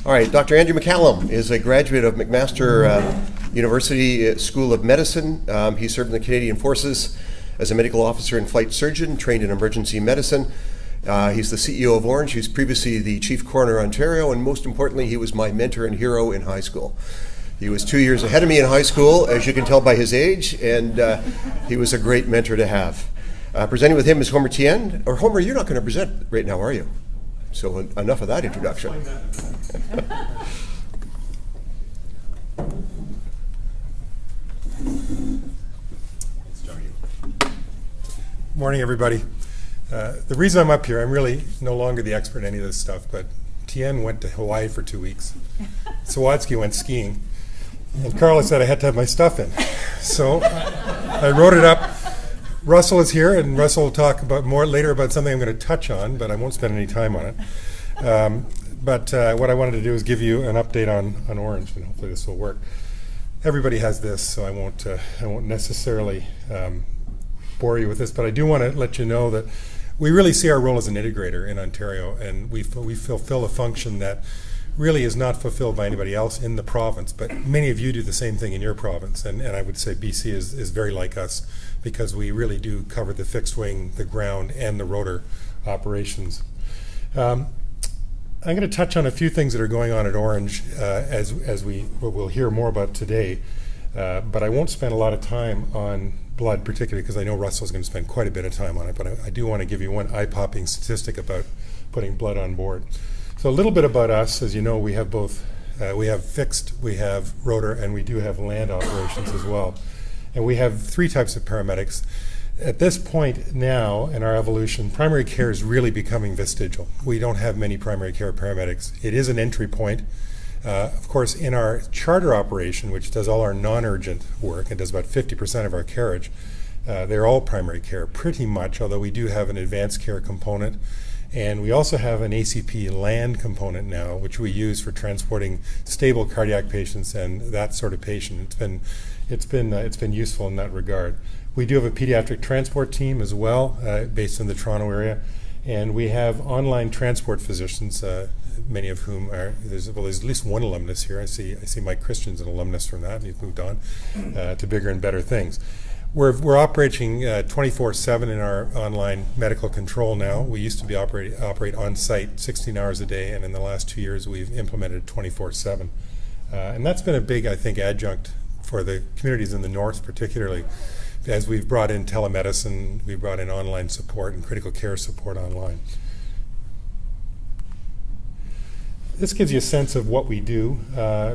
All right, Dr. Andrew McCallum is a graduate of McMaster University School of Medicine. He served in the Canadian Forces as a medical officer and flight surgeon, trained in emergency medicine. He's the CEO of ORNGE. He's previously the Chief Coroner of Ontario, and most importantly, he was my mentor and hero in high school. He was 2 years ahead of me in high school, as you can tell by his age, and he was a great mentor to have. Presenting with him is Homer Tien. Or Homer, you're not going to present right now, are you? So enough of that introduction. Morning, everybody. The reason I'm up here, I'm really no longer the expert in any of this stuff, but Tien went to Hawaii for 2 weeks. Sawatsky went skiing. And Carla said I had to have my stuff in. So I wrote it up. Russell is here, and Russell will talk about more later about something I'm going to touch on, but I won't spend any time on it. But what I wanted to do is give you an update on ORNGE, and hopefully this will work. Everybody has this, so I won't necessarily bore you with this, but I do want to let you know that we really see our role as an integrator in Ontario, and we fulfill a function that really is not fulfilled by anybody else in the province, but many of you do the same thing in your province, and I would say BC is very like us because we really do cover the fixed wing, the ground, and the rotor operations. I'm going to touch on a few things that are going on at ORNGE as we'll hear more about today, but I won't spend a lot of time on blood, particularly because I know Russell's going to spend quite a bit of time on it, but I do want to give you one eye-popping statistic about putting blood on board. So a little bit about us. As you know, we have both, we have fixed, we have rotor, and we do have land operations as well. And we have three types of paramedics. At this point now in our evolution, primary care is really becoming vestigial. We don't have many primary care paramedics. It is an entry point. Of course, in our charter operation, which does all our non-urgent work and does about 50% of our carriage, they're all primary care pretty much, although we do have an advanced care component. And we also have an ACP land component now, which we use for transporting stable cardiac patients and that sort of patient. It's been useful in that regard. We do have a pediatric transport team as well, based in the Toronto area, and we have online transport physicians, many of whom are there's at least one alumnus here. I see Mike Christian's an alumnus from that, and he's moved on to bigger and better things. We're operating 24/7 in our online medical control now. We used to be operate on site 16 hours a day, and in the last 2 years we've implemented 24/7, and that's been a big, I think, adjunct for the communities in the north, particularly as we've brought in telemedicine, we've brought in online support and critical care support online. This gives you a sense of what we do.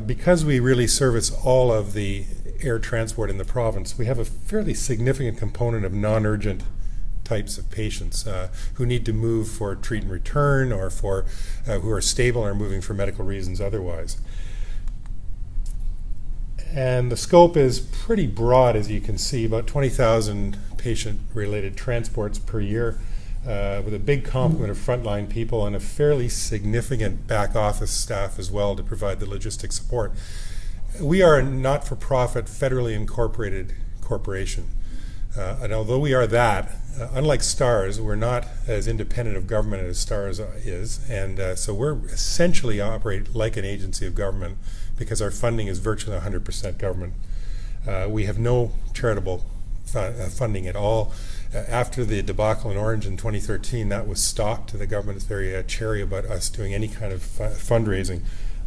Because we really service all of the air transport in the province, we have a fairly significant component of non-urgent types of patients who need to move for treat and return, or for who are stable and are moving for medical reasons otherwise. And the scope is pretty broad, as you can see, about 20,000 patient-related transports per year, with a big complement of frontline people and a fairly significant back office staff as well to provide the logistic support. We are a not-for-profit, federally incorporated corporation. And although we are that, unlike STARS, we're not as independent of government as STARS is. And so we're essentially operate like an agency of government because our funding is virtually 100% government. We have no charitable funding at all. After the debacle in ORNGE in 2013, that was stopped. The government is very chary about us doing any kind of fundraising,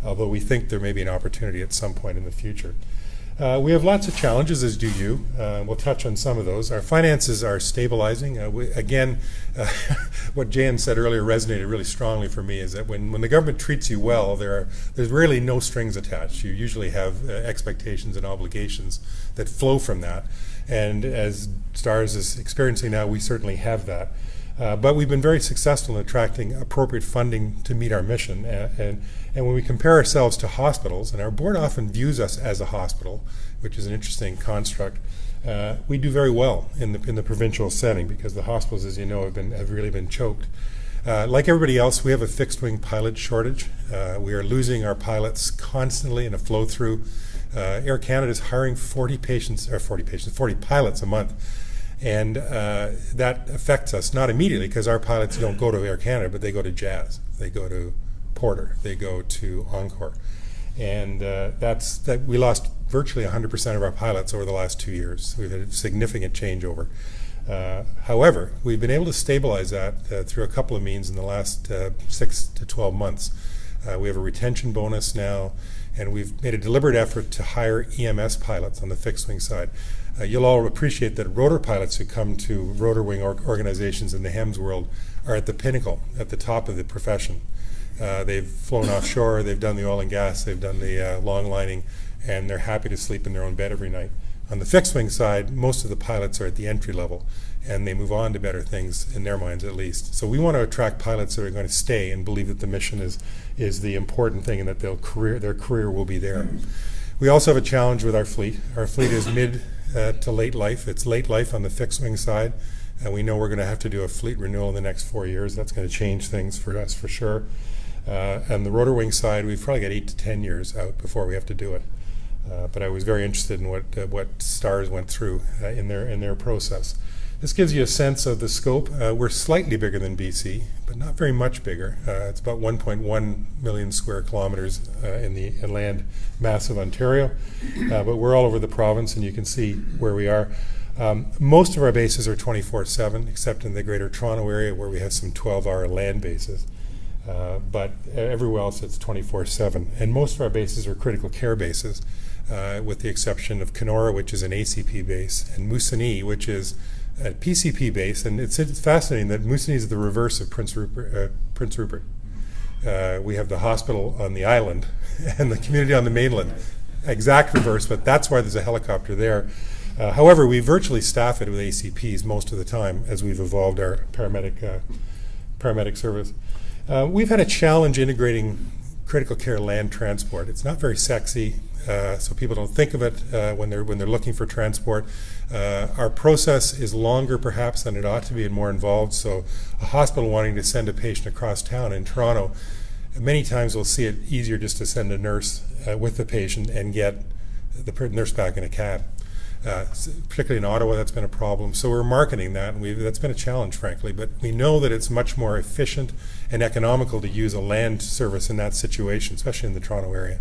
although we think there may be an opportunity at some point in the future. We have lots of challenges, as do you. We'll touch on some of those. Our finances are stabilizing. What Jan said earlier resonated really strongly for me, is that when the government treats you well, there's really no strings attached. You usually have expectations and obligations that flow from that. And as STARS is experiencing now, we certainly have that. But we've been very successful in attracting appropriate funding to meet our mission. And when we compare ourselves to hospitals, and our board often views us as a hospital, which is an interesting construct, we do very well in the provincial setting, because the hospitals, as you know, have really been choked. Like everybody else, we have a fixed wing pilot shortage. We are losing our pilots constantly in a flow through. Air Canada is hiring 40 pilots a month. And that affects us, not immediately, because our pilots don't go to Air Canada, but they go to Jazz. They go to Porter. They go to Encore. And we lost virtually 100% of our pilots over the last 2 years. We've had a significant changeover. However, we've been able to stabilize that through a couple of means in the last 6 to 12 months. We have a retention bonus now, and we've made a deliberate effort to hire EMS pilots on the fixed wing side. You'll all appreciate that rotor pilots who come to rotor wing organizations in the HEMS world are at the pinnacle, at the top of the profession. They've flown offshore, they've done the oil and gas, they've done the long lining, and they're happy to sleep in their own bed every night. On the fixed wing side, most of the pilots are at the entry level, and they move on to better things, in their minds at least. So we want to attract pilots that are going to stay and believe that the mission is the important thing and that their career will be there. We also have a challenge with our fleet. Our fleet is mid to late life. It's late life on the fixed wing side, and we know we're going to have to do a fleet renewal in the next 4 years. That's going to change things for us for sure. And the rotor wing side, we've probably got 8 to 10 years out before we have to do it. But I was very interested in what STARS went through in their process. This gives you a sense of the scope. We're slightly bigger than BC, but not very much bigger. It's about 1.1 million square kilometers in the land mass of Ontario. But we're all over the province, and you can see where we are. Most of our bases are 24/7, except in the Greater Toronto area where we have some 12-hour land bases. But everywhere else it's 24/7. And most of our bases are critical care bases, with the exception of Kenora, which is an ACP base, and Moosonee, which is a PCP base. And it's fascinating that Moosonee is the reverse of Prince Rupert. We have the hospital on the island and the community on the mainland. Exact reverse, but that's why there's a helicopter there. However, we virtually staff it with ACPs most of the time as we've evolved our paramedic service. We've had a challenge integrating critical care land transport. It's not very sexy, so people don't think of it when they're looking for transport. Our process is longer perhaps than it ought to be and more involved. So a hospital wanting to send a patient across town in Toronto, many times we'll see it easier just to send a nurse with the patient and get the nurse back in a cab. Particularly in Ottawa, that's been a problem. So we're marketing that, and that's been a challenge, frankly. But we know that it's much more efficient and economical to use a land service in that situation, especially in the Toronto area.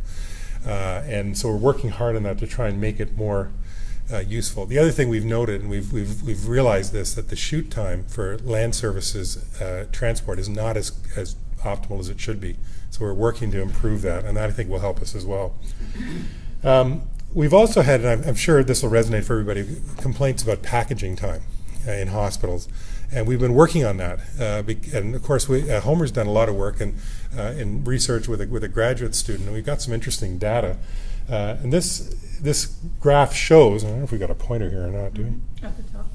And so we're working hard on that to try and make it more useful. The other thing we've noted, and we've realized this, that the shoot time for land services transport is not as optimal as it should be. So we're working to improve that, and that I think will help us as well. We've also had, and I'm sure this will resonate for everybody, complaints about packaging time in hospitals. And we've been working on that. And of course, Homer's done a lot of work in research with a graduate student, and we've got some interesting data. And this graph shows, I don't know if we've got a pointer here or not, do we? At the top.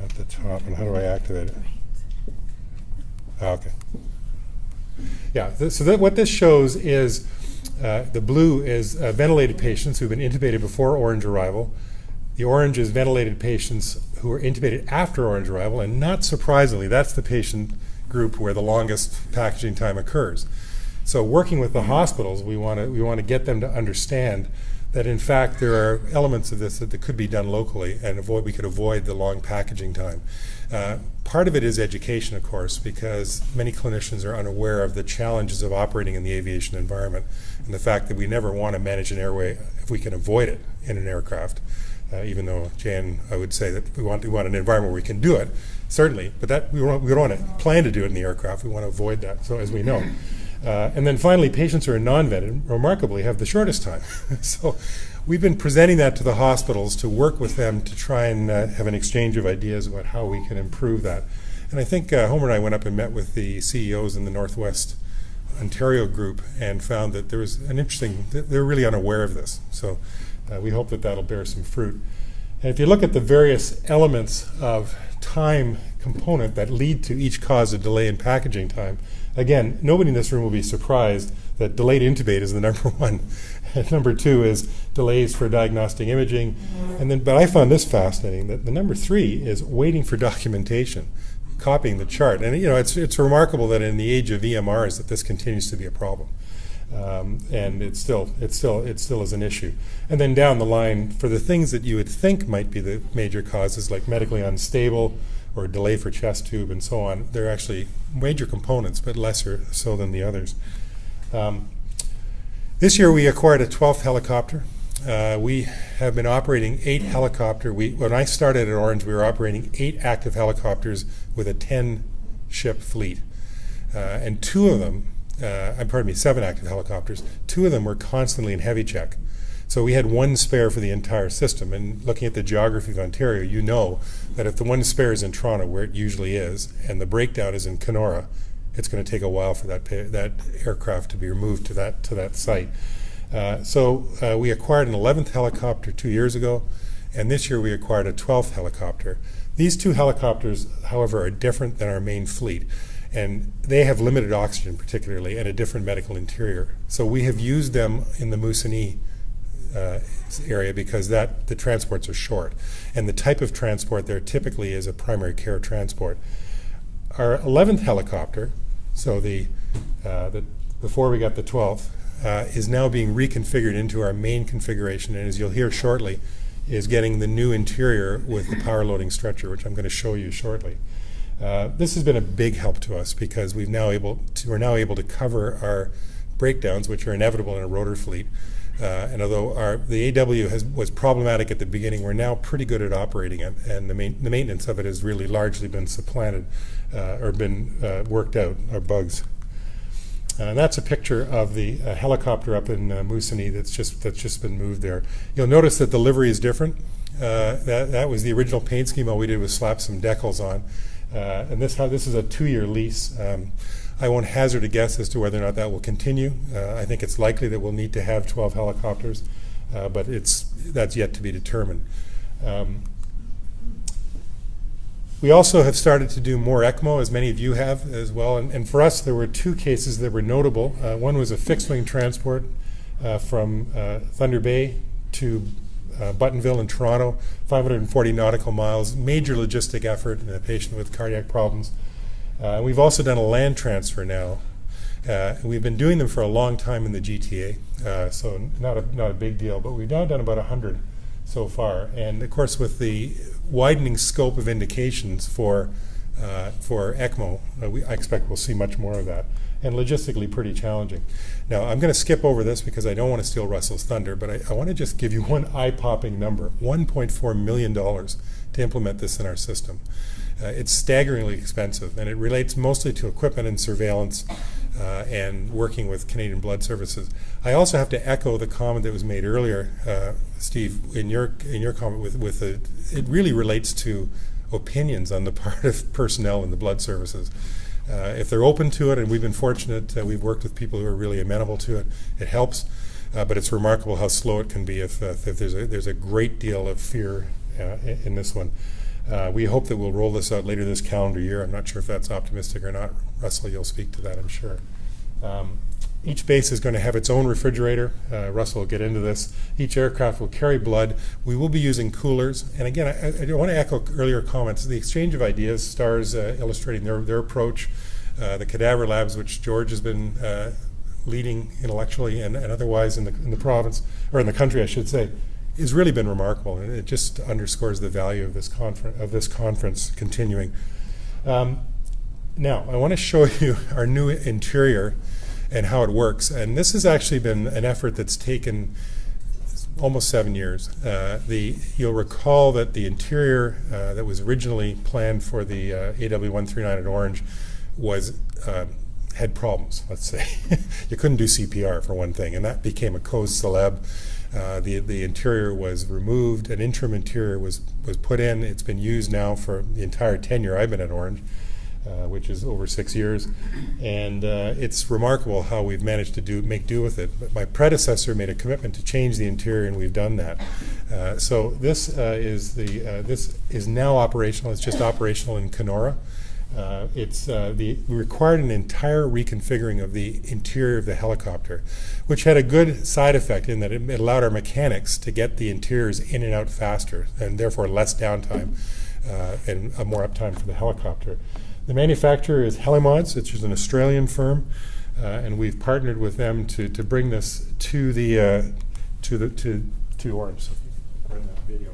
At the top, and how do I activate it? Okay. Yeah, what this shows is the blue is ventilated patients who've been intubated before Orange arrival. The orange is ventilated patients who are intubated after Orange arrival, and not surprisingly, that's the patient group where the longest packaging time occurs. So working with the hospitals, we want to get them to understand that in fact there are elements of this that could be done locally, and we could avoid the long packaging time. Part of it is education, of course, because many clinicians are unaware of the challenges of operating in the aviation environment, and the fact that we never want to manage an airway if we can avoid it in an aircraft. Even though, Jan, I would say that we want an environment where we can do it, certainly, but that we don't want to plan to do it in the aircraft. We want to avoid that, so as we know. And then finally, patients who are non-vetted, remarkably, have the shortest time. So we've been presenting that to the hospitals to work with them to try and have an exchange of ideas about how we can improve that. And I think Homer and I went up and met with the CEOs in the Northwest Ontario group and found that there was they're really unaware of this. So we hope that that'll bear some fruit. And if you look at the various elements of time component that lead to each cause of delay in packaging time, again, nobody in this room will be surprised that delayed intubate is the number one. And number two is delays for diagnostic imaging. But I found this fascinating, that the number three is waiting for documentation, copying the chart. And it's remarkable that in the age of EMRs that this continues to be a problem. And it still is an issue. And then down the line, for the things that you would think might be the major causes, like medically unstable or delay for chest tube and so on, they're actually major components, but lesser so than the others. This year we acquired a 12th helicopter. We have been operating 8 helicopters. When I started at Orange, we were operating 8 active helicopters with a 10-ship fleet. And 2 of them, 7 active helicopters, 2 of them were constantly in heavy check. So we had 1 spare for the entire system. And looking at the geography of Ontario, you know that if the 1 spare is in Toronto, where it usually is, and the breakdown is in Kenora, it's going to take a while for that aircraft to be removed to that site. So we acquired an 11th helicopter 2 years ago, and this year we acquired a 12th helicopter. These 2 helicopters, however, are different than our main fleet, and they have limited oxygen particularly and a different medical interior. So we have used them in the Moosonee area because the transports are short, and the type of transport there typically is a primary care transport. Our 11th helicopter, so before we got the 12th, is now being reconfigured into our main configuration, and as you'll hear shortly, is getting the new interior with the power loading stretcher, which I'm going to show you shortly. This has been a big help to us because we're now able to cover our breakdowns, which are inevitable in a rotor fleet. And although the AW was problematic at the beginning, we're now pretty good at operating it, and the maintenance of it has really largely been supplanted or been worked out, our bugs. And that's a picture of the helicopter up in Moosonee that's just been moved there. You'll notice that the livery is different. That was the original paint scheme. All we did was slap some decals on. And this is a 2-year lease. I won't hazard a guess as to whether or not that will continue. I think it's likely that we'll need to have 12 helicopters, but that's yet to be determined. We also have started to do more ECMO, as many of you have as well. And for us, there were 2 cases that were notable. One was a fixed-wing transport from Thunder Bay to Buttonville in Toronto, 540 nautical miles, major logistic effort in a patient with cardiac problems. We've also done a land transfer now. We've been doing them for a long time in the GTA, so not a big deal, but we've now done about 100 so far. And of course, with the widening scope of indications for ECMO, I expect we'll see much more of that, and logistically pretty challenging. Now, I'm going to skip over this because I don't want to steal Russell's thunder, but I want to just give you one eye-popping number, $1.4 million to implement this in our system. It's staggeringly expensive, and it relates mostly to equipment and surveillance and working with Canadian Blood Services. I also have to echo the comment that was made earlier, Steve, in your comment with it really relates to opinions on the part of personnel in the blood services. If they're open to it, and we've been fortunate, we've worked with people who are really amenable to it, it helps, but it's remarkable how slow it can be if there's a great deal of fear in this one. We hope that we'll roll this out later this calendar year. I'm not sure if that's optimistic or not. Russell, you'll speak to that, I'm sure. Each base is going to have its own refrigerator. Russell will get into this. Each aircraft will carry blood. We will be using coolers. And again, I want to echo earlier comments. The exchange of ideas, STARS illustrating their approach, the cadaver labs, which George has been leading intellectually and otherwise in the province, or in the country, I should say, has really been remarkable, and it just underscores the value of this conference continuing. Now, I want to show you our new interior and how it works, and this has actually been an effort that's taken almost 7 years. You'll recall that the interior that was originally planned for the AW139 at Orange had problems, let's say. You couldn't do CPR for one thing, and that became a cause célèbre. The interior was removed, an interim interior was put in. It's been used now for the entire tenure I've been at Orange, which is over 6 years, and it's remarkable how we've managed to make do with it. But my predecessor made a commitment to change the interior, and we've done that. So this is now operational. It's just operational in Kenora. We required an entire reconfiguring of the interior of the helicopter, which had a good side effect in that it allowed our mechanics to get the interiors in and out faster, and therefore less downtime and more uptime for the helicopter. The manufacturer is Helimods, which is an Australian firm, and we've partnered with them to bring this to Orange. So run that video.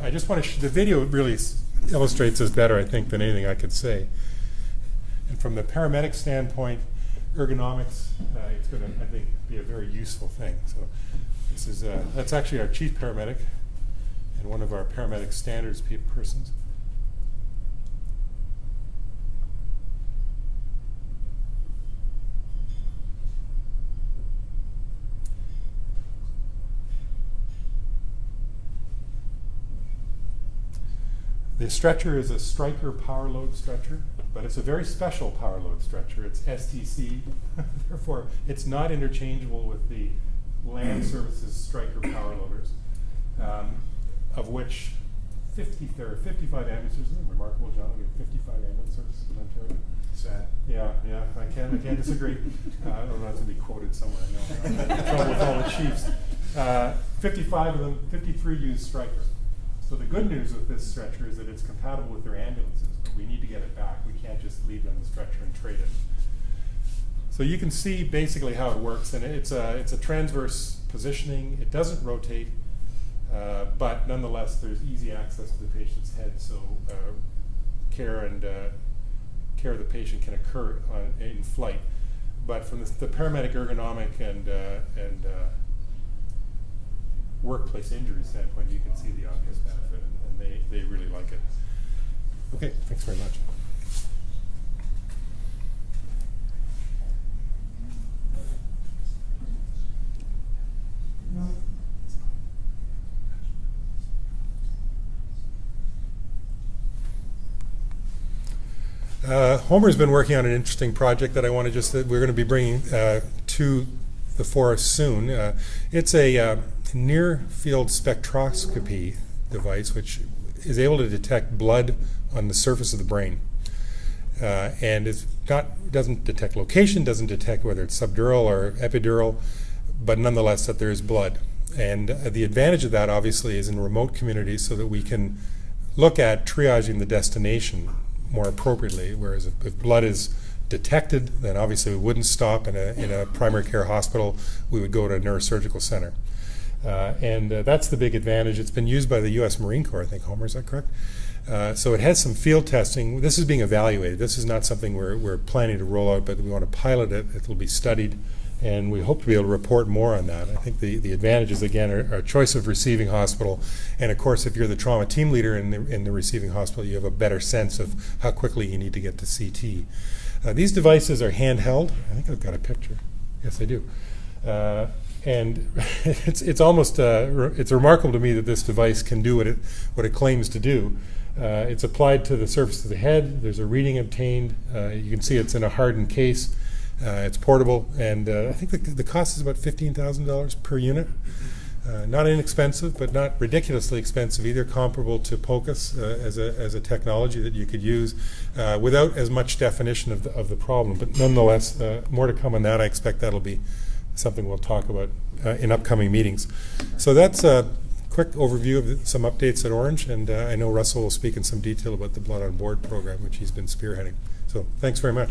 I just want to. The video really illustrates this better, I think, than anything I could say. And from the paramedic standpoint, ergonomics, it's going to, I think, be a very useful thing. So this is, that's actually our chief paramedic and one of our paramedic standards persons. The stretcher is a Stryker power load stretcher, but it's a very special power load stretcher. It's STC, therefore it's not interchangeable with the Land Services Stryker power loaders, of which there are 55 ambulances. Isn't it remarkable, John? We have 55 ambulance services in Ontario. Sad. Yeah, I can't disagree. I don't know if to be quoted somewhere. I know I'm in trouble with all the chiefs. 55 of them, 53 use Stryker. So the good news with this stretcher is that it's compatible with their ambulances, but we need to get it back. We can't just leave it on the stretcher and trade it. So you can see basically how it works, and it's a transverse positioning. It doesn't rotate, but nonetheless there's easy access to the patient's head, so care of the patient can occur in flight. But from the paramedic ergonomic and workplace injury standpoint, you can see the obvious benefit, and they really like it. Okay, thanks very much. Homer's been working on an interesting project that I want to we're going to be bringing to the forest soon. It's a near-field spectroscopy device which is able to detect blood on the surface of the brain. And doesn't detect location, doesn't detect whether it's subdural or epidural, but nonetheless that there is blood. And the advantage of that obviously is in remote communities so that we can look at triaging the destination more appropriately, whereas if blood is detected, then obviously we wouldn't stop in a primary care hospital, we would go to a neurosurgical center. And that's the big advantage. It's been used by the U.S. Marine Corps, I think, Homer, is that correct? So it has some field testing. This is being evaluated. This is not something we're planning to roll out, but we want to pilot it. It will be studied, and we hope to be able to report more on that. I think the advantages, again, are choice of receiving hospital, and of course, if you're the trauma team leader in the receiving hospital, you have a better sense of how quickly you need to get to CT. These devices are handheld. I think I've got a picture. Yes, I do. And it's almost it's remarkable to me that this device can do what it claims to do. It's applied to the surface of the head. There's a reading obtained. You can see it's in a hardened case. It's portable, and I think the cost is about $15,000 per unit. Not inexpensive, but not ridiculously expensive either, comparable to POCUS as a technology that you could use without as much definition of the problem. But nonetheless, more to come on that. I expect that'll be something we'll talk about in upcoming meetings. So that's a quick overview of some updates at Orange, and I know Russell will speak in some detail about the Blood on Board program, which he's been spearheading. So thanks very much.